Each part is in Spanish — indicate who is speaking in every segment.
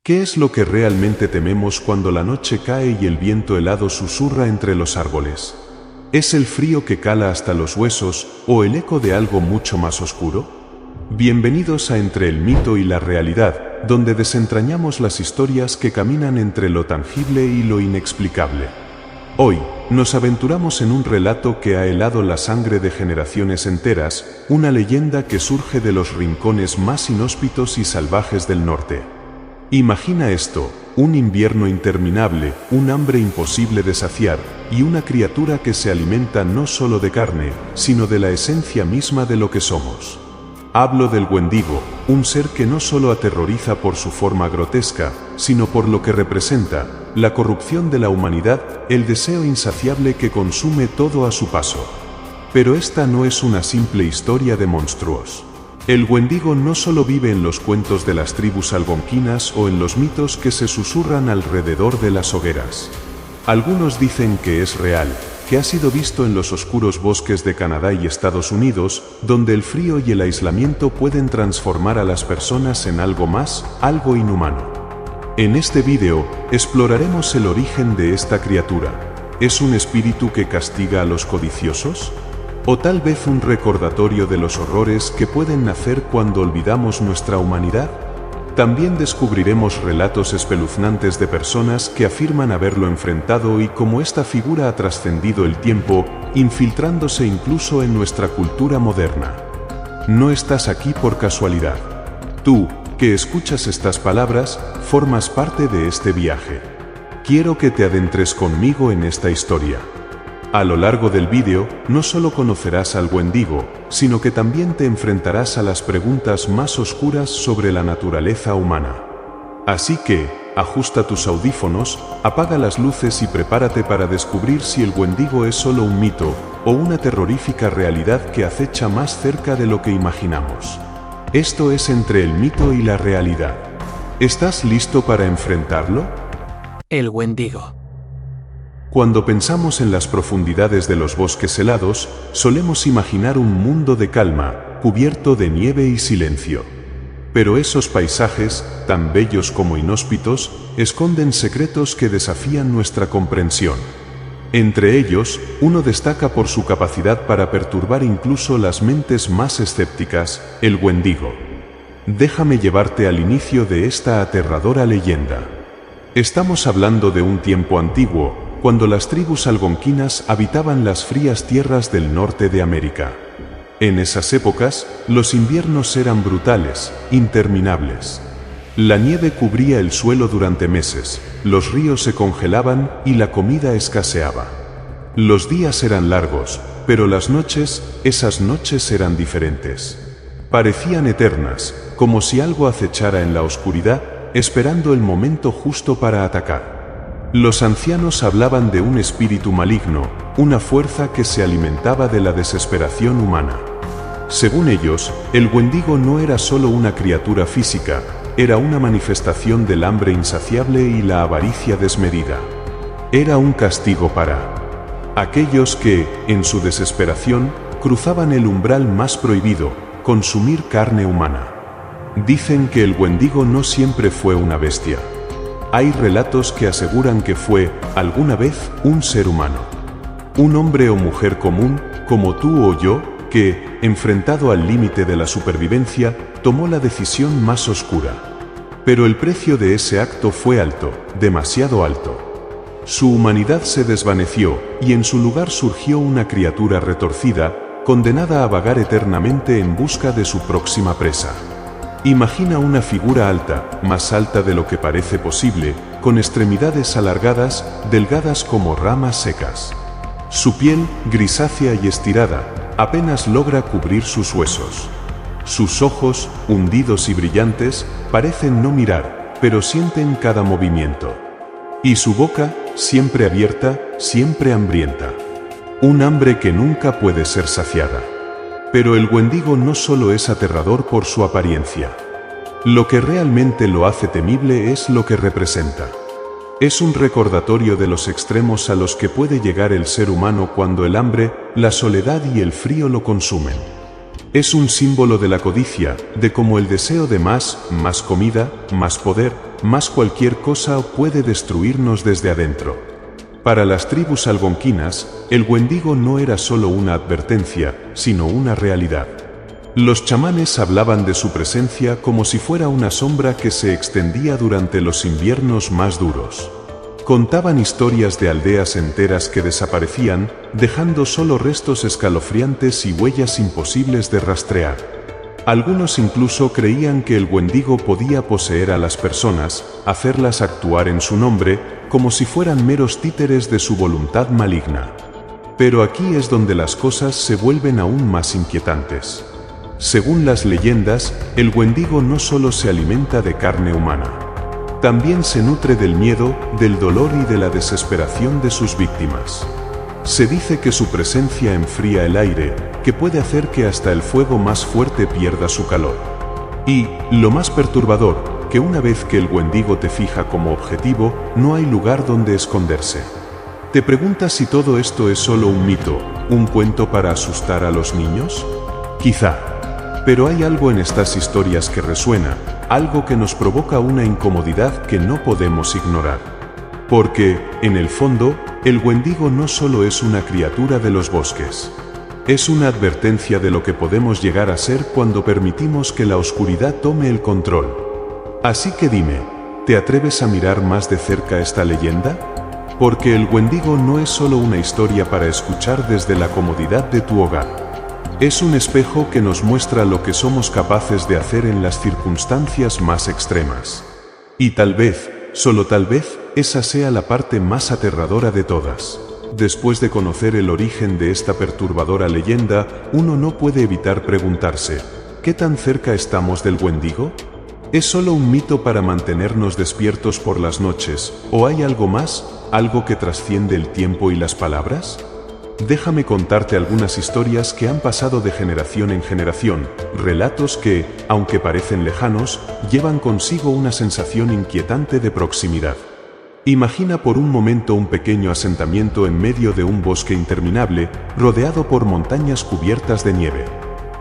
Speaker 1: ¿Qué es lo que realmente tememos cuando la noche cae y el viento helado susurra entre los árboles? ¿Es el frío que cala hasta los huesos o el eco de algo mucho más oscuro? Bienvenidos a Entre el mito y la realidad, donde desentrañamos las historias que caminan entre lo tangible y lo inexplicable. Hoy, nos aventuramos en un relato que ha helado la sangre de generaciones enteras, una leyenda que surge de los rincones más inhóspitos y salvajes del norte. Imagina esto: un invierno interminable, un hambre imposible de saciar, y una criatura que se alimenta no solo de carne, sino de la esencia misma de lo que somos. Hablo del Wendigo, un ser que no solo aterroriza por su forma grotesca, sino por lo que representa: la corrupción de la humanidad, el deseo insaciable que consume todo a su paso. Pero esta no es una simple historia de monstruos. El Wendigo no solo vive en los cuentos de las tribus algonquinas o en los mitos que se susurran alrededor de las hogueras. Algunos dicen que es real, que ha sido visto en los oscuros bosques de Canadá y Estados Unidos, donde el frío y el aislamiento pueden transformar a las personas en algo más, algo inhumano. En este vídeo, exploraremos el origen de esta criatura. ¿Es un espíritu que castiga a los codiciosos? ¿O tal vez un recordatorio de los horrores que pueden nacer cuando olvidamos nuestra humanidad? También descubriremos relatos espeluznantes de personas que afirman haberlo enfrentado y cómo esta figura ha trascendido el tiempo, infiltrándose incluso en nuestra cultura moderna. No estás aquí por casualidad. Tú, que escuchas estas palabras, formas parte de este viaje. Quiero que te adentres conmigo en esta historia. A lo largo del vídeo, no solo conocerás al Wendigo, sino que también te enfrentarás a las preguntas más oscuras sobre la naturaleza humana. Así que, ajusta tus audífonos, apaga las luces y prepárate para descubrir si el Wendigo es solo un mito, o una terrorífica realidad que acecha más cerca de lo que imaginamos. Esto es Entre el mito y la realidad. ¿Estás listo para enfrentarlo?
Speaker 2: El Wendigo.
Speaker 1: Cuando pensamos en las profundidades de los bosques helados, solemos imaginar un mundo de calma, cubierto de nieve y silencio. Pero esos paisajes, tan bellos como inhóspitos, esconden secretos que desafían nuestra comprensión. Entre ellos, uno destaca por su capacidad para perturbar incluso las mentes más escépticas: el Wendigo. Déjame llevarte al inicio de esta aterradora leyenda. Estamos hablando de un tiempo antiguo, cuando las tribus algonquinas habitaban las frías tierras del norte de América. En esas épocas, los inviernos eran brutales, interminables. La nieve cubría el suelo durante meses, los ríos se congelaban y la comida escaseaba. Los días eran largos, pero las noches, esas noches eran diferentes. Parecían eternas, como si algo acechara en la oscuridad, esperando el momento justo para atacar. Los ancianos hablaban de un espíritu maligno, una fuerza que se alimentaba de la desesperación humana. Según ellos, el Wendigo no era solo una criatura física, era una manifestación del hambre insaciable y la avaricia desmedida. Era un castigo para aquellos que, en su desesperación, cruzaban el umbral más prohibido: consumir carne humana. Dicen que el Wendigo no siempre fue una bestia. Hay relatos que aseguran que fue, alguna vez, un ser humano. Un hombre o mujer común, como tú o yo, que, enfrentado al límite de la supervivencia, tomó la decisión más oscura. Pero el precio de ese acto fue alto, demasiado alto. Su humanidad se desvaneció, y en su lugar surgió una criatura retorcida, condenada a vagar eternamente en busca de su próxima presa. Imagina una figura alta, más alta de lo que parece posible, con extremidades alargadas, delgadas como ramas secas. Su piel, grisácea y estirada, apenas logra cubrir sus huesos. Sus ojos, hundidos y brillantes, parecen no mirar, pero sienten cada movimiento. Y su boca, siempre abierta, siempre hambrienta. Un hambre que nunca puede ser saciada. Pero el Wendigo no solo es aterrador por su apariencia. Lo que realmente lo hace temible es lo que representa. Es un recordatorio de los extremos a los que puede llegar el ser humano cuando el hambre, la soledad y el frío lo consumen. Es un símbolo de la codicia, de cómo el deseo de más comida, más poder, más cualquier cosa puede destruirnos desde adentro. Para las tribus algonquinas, el Wendigo no era solo una advertencia, sino una realidad. Los chamanes hablaban de su presencia como si fuera una sombra que se extendía durante los inviernos más duros. Contaban historias de aldeas enteras que desaparecían, dejando solo restos escalofriantes y huellas imposibles de rastrear. Algunos incluso creían que el Wendigo podía poseer a las personas, hacerlas actuar en su nombre, como si fueran meros títeres de su voluntad maligna. Pero aquí es donde las cosas se vuelven aún más inquietantes. Según las leyendas, el Wendigo no solo se alimenta de carne humana. También se nutre del miedo, del dolor y de la desesperación de sus víctimas. Se dice que su presencia enfría el aire, que puede hacer que hasta el fuego más fuerte pierda su calor. Y, lo más perturbador, que una vez que el Wendigo te fija como objetivo, no hay lugar donde esconderse. ¿Te preguntas si todo esto es solo un mito, un cuento para asustar a los niños? Quizá. Pero hay algo en estas historias que resuena, algo que nos provoca una incomodidad que no podemos ignorar. Porque, en el fondo, el Wendigo no solo es una criatura de los bosques. Es una advertencia de lo que podemos llegar a ser cuando permitimos que la oscuridad tome el control. Así que dime, ¿te atreves a mirar más de cerca esta leyenda? Porque el Wendigo no es solo una historia para escuchar desde la comodidad de tu hogar. Es un espejo que nos muestra lo que somos capaces de hacer en las circunstancias más extremas. Y tal vez, solo tal vez, esa sea la parte más aterradora de todas. Después de conocer el origen de esta perturbadora leyenda, uno no puede evitar preguntarse, ¿qué tan cerca estamos del Wendigo? ¿Es solo un mito para mantenernos despiertos por las noches, o hay algo más, algo que trasciende el tiempo y las palabras? Déjame contarte algunas historias que han pasado de generación en generación, relatos que, aunque parecen lejanos, llevan consigo una sensación inquietante de proximidad. Imagina por un momento un pequeño asentamiento en medio de un bosque interminable, rodeado por montañas cubiertas de nieve.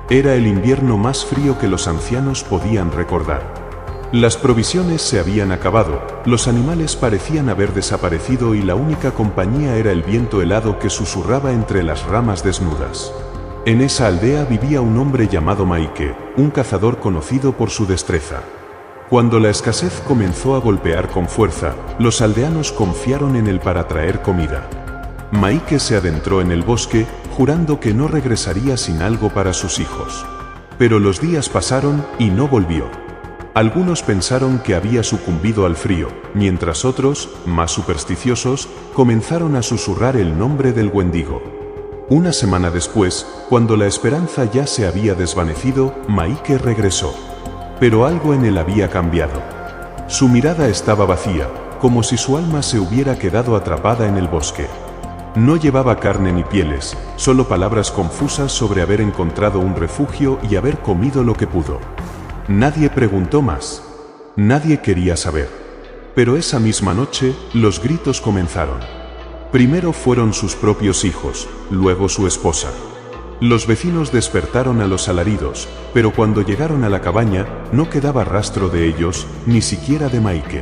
Speaker 1: Era el invierno más frío que los ancianos podían recordar. Las provisiones se habían acabado, los animales parecían haber desaparecido y la única compañía era el viento helado que susurraba entre las ramas desnudas. En esa aldea vivía un hombre llamado Maike, un cazador conocido por su destreza. Cuando la escasez comenzó a golpear con fuerza, los aldeanos confiaron en él para traer comida. Maike se adentró en el bosque, jurando que no regresaría sin algo para sus hijos. Pero los días pasaron y no volvió. Algunos pensaron que había sucumbido al frío, mientras otros, más supersticiosos, comenzaron a susurrar el nombre del Wendigo. Una semana después, cuando la esperanza ya se había desvanecido, Maike regresó. Pero algo en él había cambiado. Su mirada estaba vacía, como si su alma se hubiera quedado atrapada en el bosque. No llevaba carne ni pieles, solo palabras confusas sobre haber encontrado un refugio y haber comido lo que pudo. Nadie preguntó más. Nadie quería saber. Pero esa misma noche, los gritos comenzaron. Primero fueron sus propios hijos, luego su esposa. Los vecinos despertaron a los alaridos, pero cuando llegaron a la cabaña, no quedaba rastro de ellos, ni siquiera de Maike.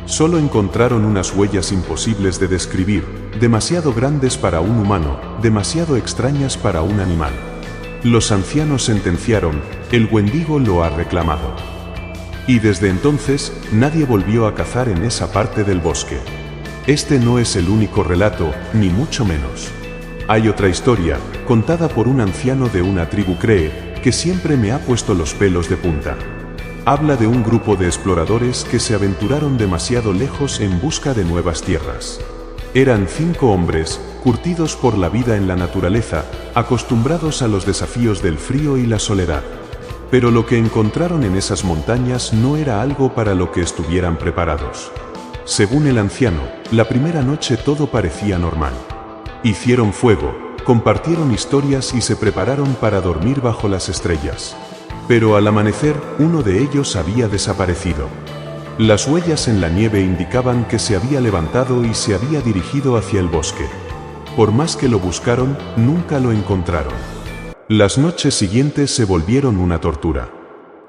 Speaker 1: Solo encontraron unas huellas imposibles de describir, demasiado grandes para un humano, demasiado extrañas para un animal. Los ancianos sentenciaron, el Wendigo lo ha reclamado. Y desde entonces, nadie volvió a cazar en esa parte del bosque. Este no es el único relato, ni mucho menos. Hay otra historia, contada por un anciano de una tribu cree, que siempre me ha puesto los pelos de punta. Habla de un grupo de exploradores que se aventuraron demasiado lejos en busca de nuevas tierras. Eran 5 hombres, curtidos por la vida en la naturaleza, acostumbrados a los desafíos del frío y la soledad. Pero lo que encontraron en esas montañas no era algo para lo que estuvieran preparados. Según el anciano, la primera noche todo parecía normal. Hicieron fuego, compartieron historias y se prepararon para dormir bajo las estrellas. Pero al amanecer, uno de ellos había desaparecido. Las huellas en la nieve indicaban que se había levantado y se había dirigido hacia el bosque. Por más que lo buscaron, nunca lo encontraron. Las noches siguientes se volvieron una tortura.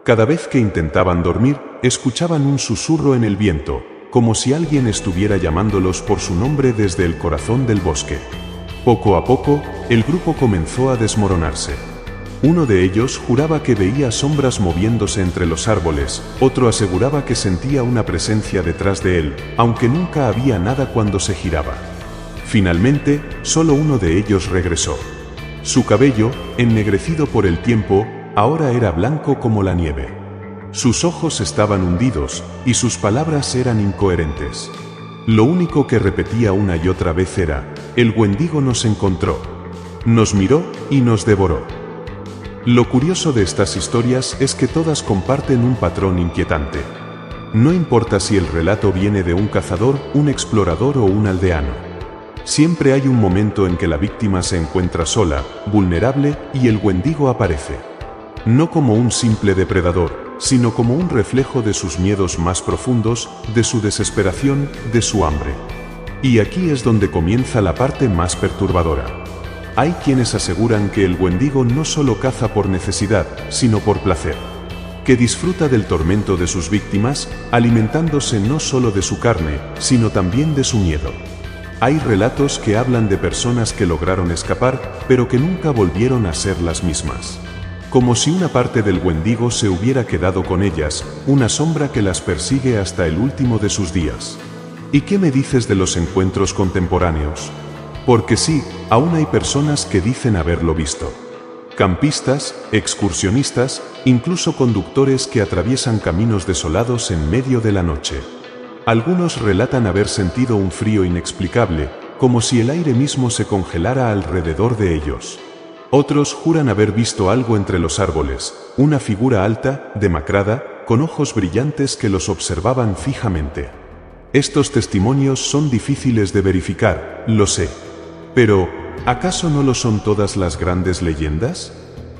Speaker 1: Cada vez que intentaban dormir, escuchaban un susurro en el viento, como si alguien estuviera llamándolos por su nombre desde el corazón del bosque. Poco a poco, el grupo comenzó a desmoronarse. Uno de ellos juraba que veía sombras moviéndose entre los árboles, otro aseguraba que sentía una presencia detrás de él, aunque nunca había nada cuando se giraba. Finalmente, solo uno de ellos regresó. Su cabello, ennegrecido por el tiempo, ahora era blanco como la nieve. Sus ojos estaban hundidos, y sus palabras eran incoherentes. Lo único que repetía una y otra vez era: el Wendigo nos encontró. Nos miró y nos devoró. Lo curioso de estas historias es que todas comparten un patrón inquietante. No importa si el relato viene de un cazador, un explorador o un aldeano. Siempre hay un momento en que la víctima se encuentra sola, vulnerable, y el Wendigo aparece. No como un simple depredador, sino como un reflejo de sus miedos más profundos, de su desesperación, de su hambre. Y aquí es donde comienza la parte más perturbadora. Hay quienes aseguran que el Wendigo no solo caza por necesidad, sino por placer. Que disfruta del tormento de sus víctimas, alimentándose no solo de su carne, sino también de su miedo. Hay relatos que hablan de personas que lograron escapar, pero que nunca volvieron a ser las mismas. Como si una parte del Wendigo se hubiera quedado con ellas, una sombra que las persigue hasta el último de sus días. ¿Y qué me dices de los encuentros contemporáneos? Porque sí, aún hay personas que dicen haberlo visto. Campistas, excursionistas, incluso conductores que atraviesan caminos desolados en medio de la noche. Algunos relatan haber sentido un frío inexplicable, como si el aire mismo se congelara alrededor de ellos. Otros juran haber visto algo entre los árboles, una figura alta, demacrada, con ojos brillantes que los observaban fijamente. Estos testimonios son difíciles de verificar, lo sé. Pero, ¿acaso no lo son todas las grandes leyendas?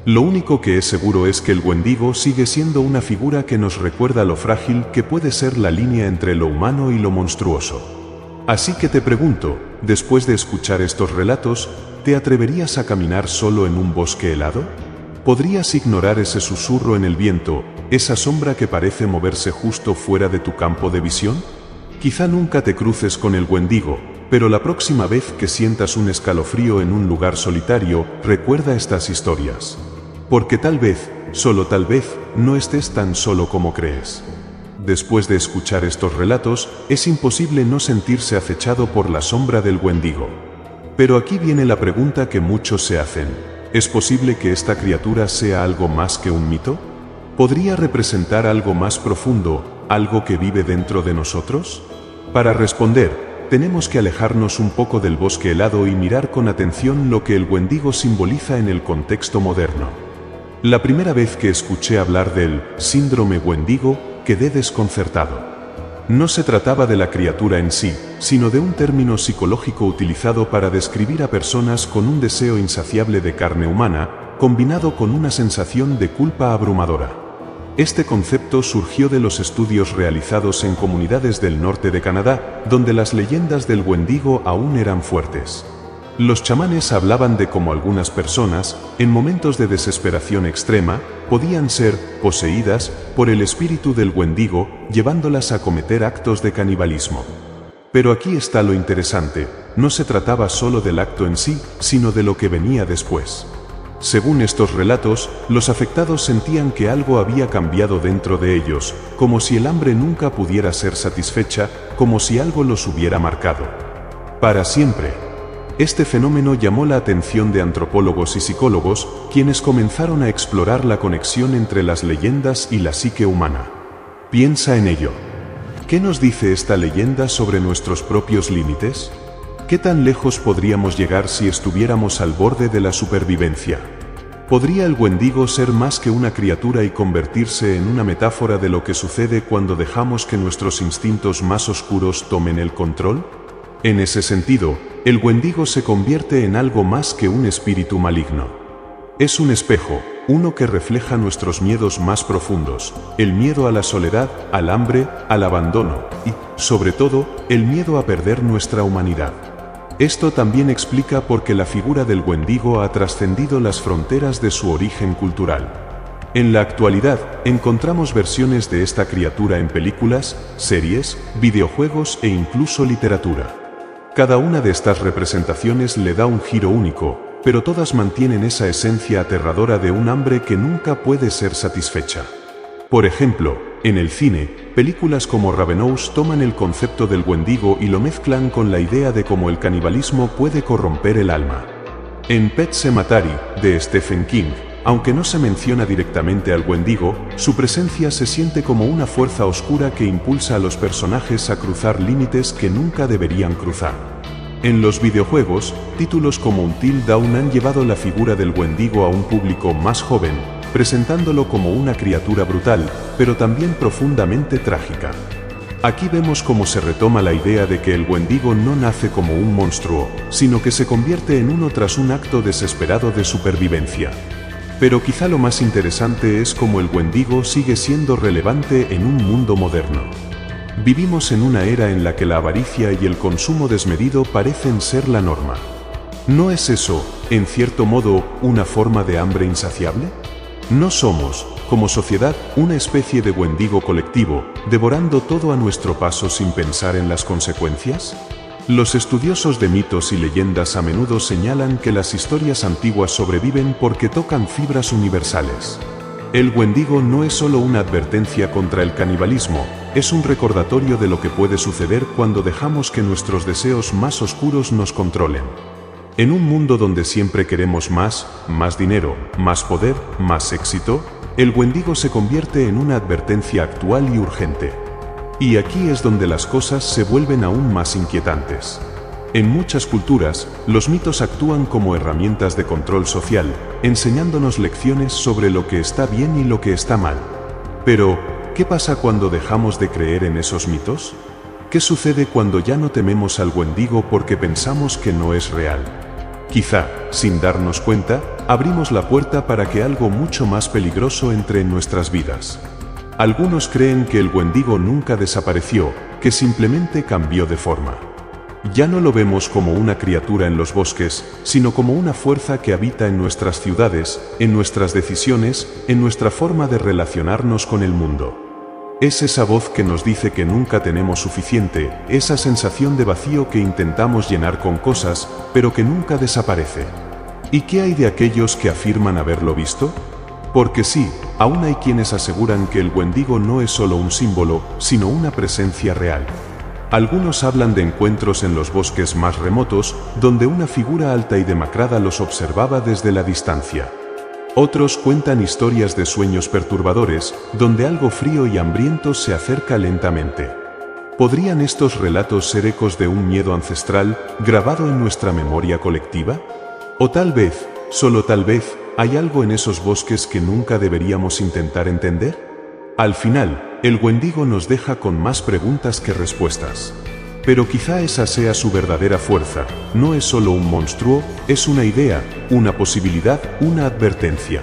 Speaker 1: Lo único que es seguro es que el Wendigo sigue siendo una figura que nos recuerda lo frágil que puede ser la línea entre lo humano y lo monstruoso. Así que te pregunto, después de escuchar estos relatos, ¿te atreverías a caminar solo en un bosque helado? ¿Podrías ignorar ese susurro en el viento, esa sombra que parece moverse justo fuera de tu campo de visión? Quizá nunca te cruces con el Wendigo, pero la próxima vez que sientas un escalofrío en un lugar solitario, recuerda estas historias. Porque tal vez, solo tal vez, no estés tan solo como crees. Después de escuchar estos relatos, es imposible no sentirse acechado por la sombra del Wendigo. Pero aquí viene la pregunta que muchos se hacen. ¿Es posible que esta criatura sea algo más que un mito? ¿Podría representar algo más profundo, algo que vive dentro de nosotros? Para responder, tenemos que alejarnos un poco del bosque helado y mirar con atención lo que el Wendigo simboliza en el contexto moderno. La primera vez que escuché hablar del síndrome Wendigo, quedé desconcertado. No se trataba de la criatura en sí, sino de un término psicológico utilizado para describir a personas con un deseo insaciable de carne humana, combinado con una sensación de culpa abrumadora. Este concepto surgió de los estudios realizados en comunidades del norte de Canadá, donde las leyendas del Wendigo aún eran fuertes. Los chamanes hablaban de cómo algunas personas, en momentos de desesperación extrema, podían ser poseídas por el espíritu del Wendigo, llevándolas a cometer actos de canibalismo. Pero aquí está lo interesante, no se trataba solo del acto en sí, sino de lo que venía después. Según estos relatos, los afectados sentían que algo había cambiado dentro de ellos, como si el hambre nunca pudiera ser satisfecha, como si algo los hubiera marcado para siempre. Este fenómeno llamó la atención de antropólogos y psicólogos, quienes comenzaron a explorar la conexión entre las leyendas y la psique humana. Piensa en ello. ¿Qué nos dice esta leyenda sobre nuestros propios límites? ¿Qué tan lejos podríamos llegar si estuviéramos al borde de la supervivencia? ¿Podría el Wendigo ser más que una criatura y convertirse en una metáfora de lo que sucede cuando dejamos que nuestros instintos más oscuros tomen el control? En ese sentido, el Wendigo se convierte en algo más que un espíritu maligno. Es un espejo, uno que refleja nuestros miedos más profundos, el miedo a la soledad, al hambre, al abandono y, sobre todo, el miedo a perder nuestra humanidad. Esto también explica por qué la figura del Wendigo ha trascendido las fronteras de su origen cultural. En la actualidad, encontramos versiones de esta criatura en películas, series, videojuegos e incluso literatura. Cada una de estas representaciones le da un giro único, pero todas mantienen esa esencia aterradora de un hambre que nunca puede ser satisfecha. Por ejemplo, en el cine, películas como Ravenous toman el concepto del Wendigo y lo mezclan con la idea de cómo el canibalismo puede corromper el alma. En Pet Sematary, de Stephen King, aunque no se menciona directamente al Wendigo, su presencia se siente como una fuerza oscura que impulsa a los personajes a cruzar límites que nunca deberían cruzar. En los videojuegos, títulos como Until Dawn han llevado la figura del Wendigo a un público más joven, presentándolo como una criatura brutal, pero también profundamente trágica. Aquí vemos cómo se retoma la idea de que el Wendigo no nace como un monstruo, sino que se convierte en uno tras un acto desesperado de supervivencia. Pero quizá lo más interesante es cómo el Wendigo sigue siendo relevante en un mundo moderno. Vivimos en una era en la que la avaricia y el consumo desmedido parecen ser la norma. ¿No es eso, en cierto modo, una forma de hambre insaciable? ¿No somos, como sociedad, una especie de Wendigo colectivo, devorando todo a nuestro paso sin pensar en las consecuencias? Los estudiosos de mitos y leyendas a menudo señalan que las historias antiguas sobreviven porque tocan fibras universales. El Wendigo no es solo una advertencia contra el canibalismo, es un recordatorio de lo que puede suceder cuando dejamos que nuestros deseos más oscuros nos controlen. En un mundo donde siempre queremos más dinero, más poder, más éxito, el Wendigo se convierte en una advertencia actual y urgente. Y aquí es donde las cosas se vuelven aún más inquietantes. En muchas culturas, los mitos actúan como herramientas de control social, enseñándonos lecciones sobre lo que está bien y lo que está mal. Pero, ¿qué pasa cuando dejamos de creer en esos mitos? ¿Qué sucede cuando ya no tememos al Wendigo porque pensamos que no es real? Quizá, sin darnos cuenta, abrimos la puerta para que algo mucho más peligroso entre en nuestras vidas. Algunos creen que el Wendigo nunca desapareció, que simplemente cambió de forma. Ya no lo vemos como una criatura en los bosques, sino como una fuerza que habita en nuestras ciudades, en nuestras decisiones, en nuestra forma de relacionarnos con el mundo. Es esa voz que nos dice que nunca tenemos suficiente, esa sensación de vacío que intentamos llenar con cosas, pero que nunca desaparece. ¿Y qué hay de aquellos que afirman haberlo visto? Porque sí, aún hay quienes aseguran que el Wendigo no es solo un símbolo, sino una presencia real. Algunos hablan de encuentros en los bosques más remotos, donde una figura alta y demacrada los observaba desde la distancia. Otros cuentan historias de sueños perturbadores, donde algo frío y hambriento se acerca lentamente. ¿Podrían estos relatos ser ecos de un miedo ancestral, grabado en nuestra memoria colectiva? O tal vez, solo tal vez, ¿hay algo en esos bosques que nunca deberíamos intentar entender? Al final, el Wendigo nos deja con más preguntas que respuestas. Pero quizá esa sea su verdadera fuerza, no es solo un monstruo, es una idea, una posibilidad, una advertencia.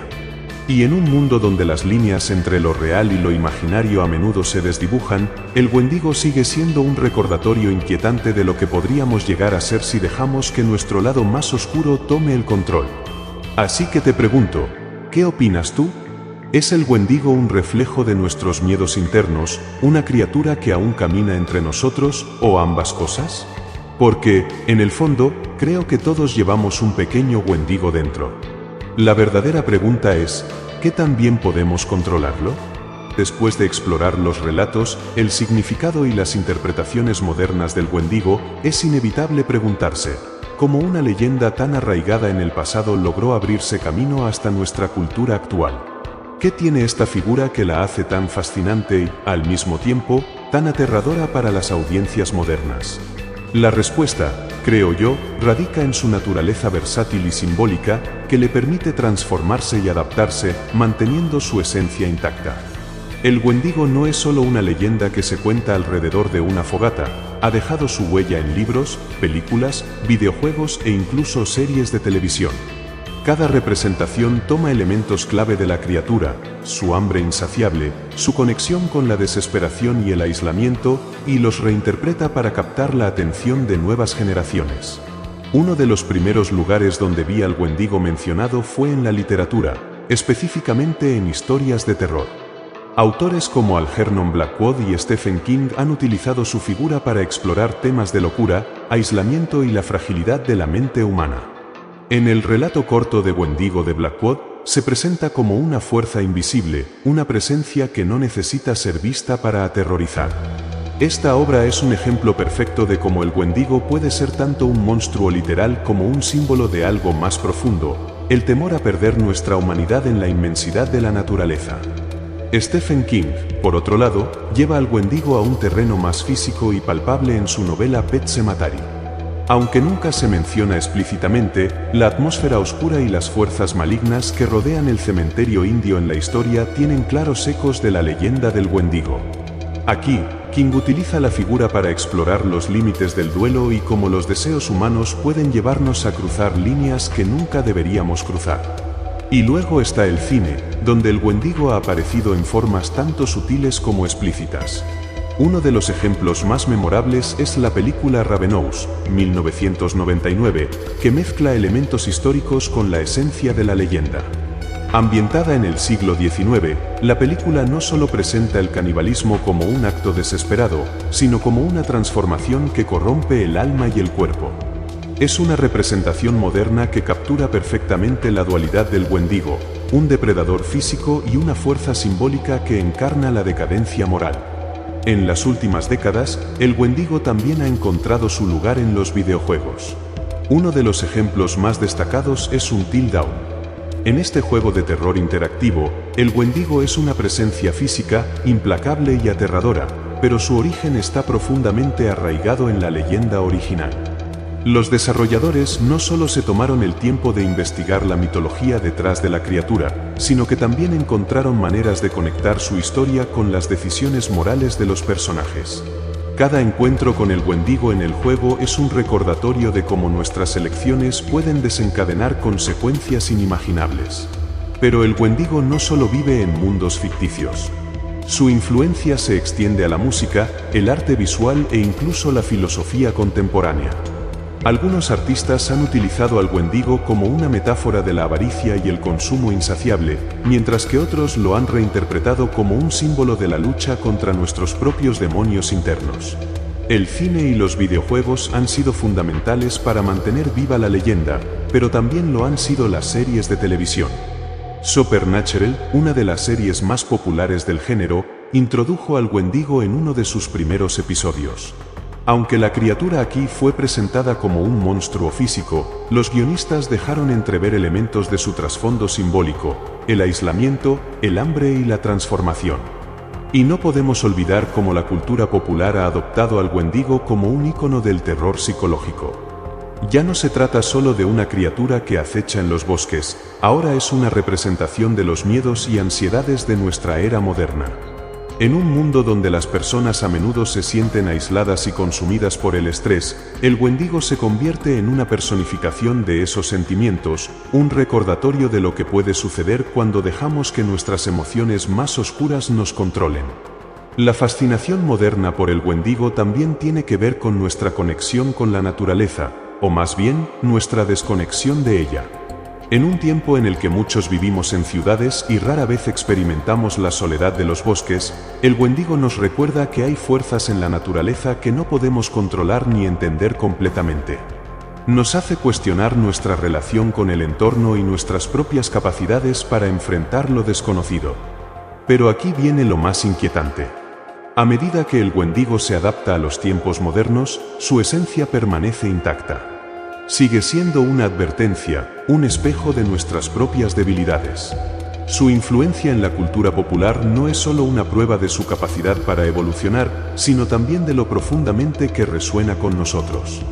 Speaker 1: Y en un mundo donde las líneas entre lo real y lo imaginario a menudo se desdibujan, el Wendigo sigue siendo un recordatorio inquietante de lo que podríamos llegar a ser si dejamos que nuestro lado más oscuro tome el control. Así que te pregunto, ¿qué opinas tú? ¿Es el Wendigo un reflejo de nuestros miedos internos, una criatura que aún camina entre nosotros, o ambas cosas? Porque, en el fondo, creo que todos llevamos un pequeño Wendigo dentro. La verdadera pregunta es, ¿qué tan bien podemos controlarlo? Después de explorar los relatos, el significado y las interpretaciones modernas del Wendigo, es inevitable preguntarse, ¿cómo una leyenda tan arraigada en el pasado logró abrirse camino hasta nuestra cultura actual? ¿Qué tiene esta figura que la hace tan fascinante y, al mismo tiempo, tan aterradora para las audiencias modernas? La respuesta, creo yo, radica en su naturaleza versátil y simbólica, que le permite transformarse y adaptarse, manteniendo su esencia intacta. El Wendigo no es solo una leyenda que se cuenta alrededor de una fogata, ha dejado su huella en libros, películas, videojuegos e incluso series de televisión. Cada representación toma elementos clave de la criatura, su hambre insaciable, su conexión con la desesperación y el aislamiento, y los reinterpreta para captar la atención de nuevas generaciones. Uno de los primeros lugares donde vi al Wendigo mencionado fue en la literatura. específicamente en historias de terror. Autores como Algernon Blackwood y Stephen King han utilizado su figura para explorar temas de locura, aislamiento y la fragilidad de la mente humana. En el relato corto de Wendigo de Blackwood, se presenta como una fuerza invisible, una presencia que no necesita ser vista para aterrorizar. Esta obra es un ejemplo perfecto de cómo el Wendigo puede ser tanto un monstruo literal como un símbolo de algo más profundo, el temor a perder nuestra humanidad en la inmensidad de la naturaleza. Stephen King, por otro lado, lleva al Wendigo a un terreno más físico y palpable en su novela Pet Sematary. Aunque nunca se menciona explícitamente, la atmósfera oscura y las fuerzas malignas que rodean el cementerio indio en la historia tienen claros ecos de la leyenda del Wendigo. Aquí, King utiliza la figura para explorar los límites del duelo y cómo los deseos humanos pueden llevarnos a cruzar líneas que nunca deberíamos cruzar. Y luego está el cine, donde el Wendigo ha aparecido en formas tanto sutiles como explícitas. Uno de los ejemplos más memorables es la película Ravenous, 1999, que mezcla elementos históricos con la esencia de la leyenda. Ambientada en el siglo XIX, la película no solo presenta el canibalismo como un acto desesperado, sino como una transformación que corrompe el alma y el cuerpo. Es una representación moderna que captura perfectamente la dualidad del Wendigo, un depredador físico y una fuerza simbólica que encarna la decadencia moral. En las últimas décadas, el Wendigo también ha encontrado su lugar en los videojuegos. Uno de los ejemplos más destacados es Until Dawn. En este juego de terror interactivo, el Wendigo es una presencia física, implacable y aterradora, pero su origen está profundamente arraigado en la leyenda original. Los desarrolladores no solo se tomaron el tiempo de investigar la mitología detrás de la criatura, sino que también encontraron maneras de conectar su historia con las decisiones morales de los personajes. Cada encuentro con el Wendigo en el juego es un recordatorio de cómo nuestras elecciones pueden desencadenar consecuencias inimaginables. Pero el Wendigo no solo vive en mundos ficticios. Su influencia se extiende a la música, el arte visual e incluso la filosofía contemporánea. Algunos artistas han utilizado al Wendigo como una metáfora de la avaricia y el consumo insaciable, mientras que otros lo han reinterpretado como un símbolo de la lucha contra nuestros propios demonios internos. El cine y los videojuegos han sido fundamentales para mantener viva la leyenda, pero también lo han sido las series de televisión. Supernatural, una de las series más populares del género, introdujo al Wendigo en uno de sus primeros episodios. Aunque la criatura aquí fue presentada como un monstruo físico, los guionistas dejaron entrever elementos de su trasfondo simbólico, el aislamiento, el hambre y la transformación. Y no podemos olvidar cómo la cultura popular ha adoptado al Wendigo como un ícono del terror psicológico. Ya no se trata solo de una criatura que acecha en los bosques, ahora es una representación de los miedos y ansiedades de nuestra era moderna. En un mundo donde las personas a menudo se sienten aisladas y consumidas por el estrés, el Wendigo se convierte en una personificación de esos sentimientos, un recordatorio de lo que puede suceder cuando dejamos que nuestras emociones más oscuras nos controlen. La fascinación moderna por el Wendigo también tiene que ver con nuestra conexión con la naturaleza, o más bien, nuestra desconexión de ella. En un tiempo en el que muchos vivimos en ciudades y rara vez experimentamos la soledad de los bosques, el Wendigo nos recuerda que hay fuerzas en la naturaleza que no podemos controlar ni entender completamente. Nos hace cuestionar nuestra relación con el entorno y nuestras propias capacidades para enfrentar lo desconocido. Pero aquí viene lo más inquietante. A medida que el Wendigo se adapta a los tiempos modernos, su esencia permanece intacta. Sigue siendo una advertencia, un espejo de nuestras propias debilidades. Su influencia en la cultura popular no es solo una prueba de su capacidad para evolucionar, sino también de lo profundamente que resuena con nosotros.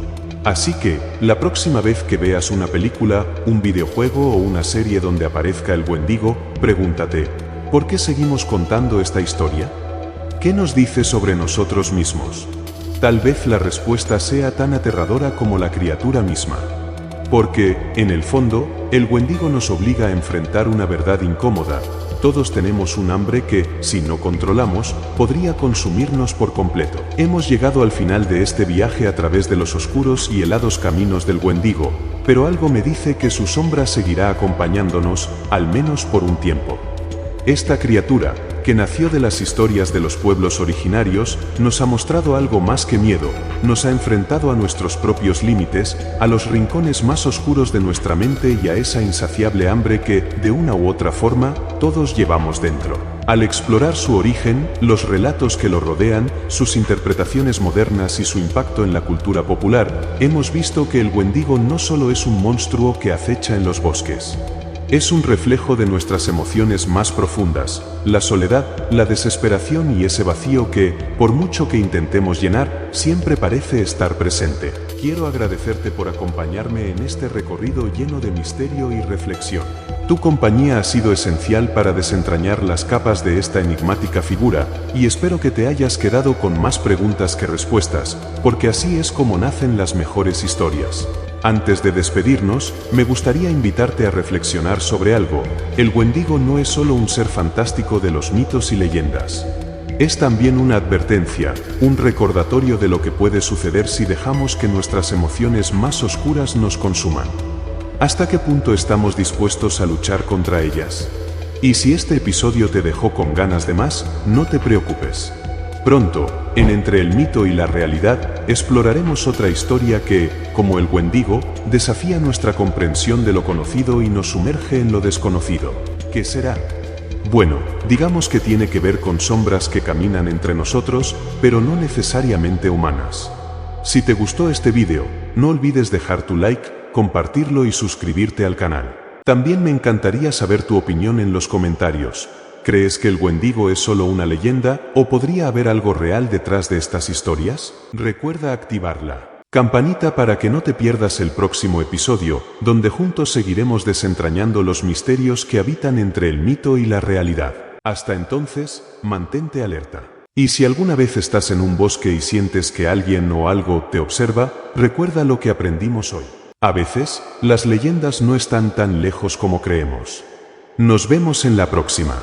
Speaker 1: Así que, la próxima vez que veas una película, un videojuego o una serie donde aparezca el Wendigo, pregúntate, ¿por qué seguimos contando esta historia? ¿Qué nos dice sobre nosotros mismos? Tal vez la respuesta sea tan aterradora como la criatura misma. Porque, en el fondo, el Wendigo nos obliga a enfrentar una verdad incómoda, Todos tenemos un hambre que, si no controlamos, podría consumirnos por completo. Hemos llegado al final de este viaje a través de los oscuros y helados caminos del Wendigo, pero algo me dice que su sombra seguirá acompañándonos, al menos por un tiempo. Esta criatura, que nació de las historias de los pueblos originarios, nos ha mostrado algo más que miedo, nos ha enfrentado a nuestros propios límites, a los rincones más oscuros de nuestra mente y a esa insaciable hambre que, de una u otra forma, todos llevamos dentro. Al explorar su origen, los relatos que lo rodean, sus interpretaciones modernas y su impacto en la cultura popular, hemos visto que el Wendigo no solo es un monstruo que acecha en los bosques. Es un reflejo de nuestras emociones más profundas, la soledad, la desesperación y ese vacío que, por mucho que intentemos llenar, siempre parece estar presente. Quiero agradecerte por acompañarme en este recorrido lleno de misterio y reflexión. Tu compañía ha sido esencial para desentrañar las capas de esta enigmática figura, y espero que te hayas quedado con más preguntas que respuestas, porque así es como nacen las mejores historias. Antes de despedirnos, me gustaría invitarte a reflexionar sobre algo. El Wendigo no es solo un ser fantástico de los mitos y leyendas. Es también una advertencia, un recordatorio de lo que puede suceder si dejamos que nuestras emociones más oscuras nos consuman. ¿Hasta qué punto estamos dispuestos a luchar contra ellas? Y si este episodio te dejó con ganas de más, no te preocupes. Pronto, en Entre el mito y la realidad, exploraremos otra historia que, como el Wendigo, desafía nuestra comprensión de lo conocido y nos sumerge en lo desconocido. ¿Qué será? Bueno, digamos que tiene que ver con sombras que caminan entre nosotros, pero no necesariamente humanas. Si te gustó este vídeo, no olvides dejar tu like, compartirlo y suscribirte al canal. También me encantaría saber tu opinión en los comentarios. ¿Crees que el Wendigo es solo una leyenda o podría haber algo real detrás de estas historias? Recuerda activar la campanita para que no te pierdas el próximo episodio, donde juntos seguiremos desentrañando los misterios que habitan entre el mito y la realidad. Hasta entonces, mantente alerta. Y si alguna vez estás en un bosque y sientes que alguien o algo te observa, recuerda lo que aprendimos hoy. A veces, las leyendas no están tan lejos como creemos. Nos vemos en la próxima.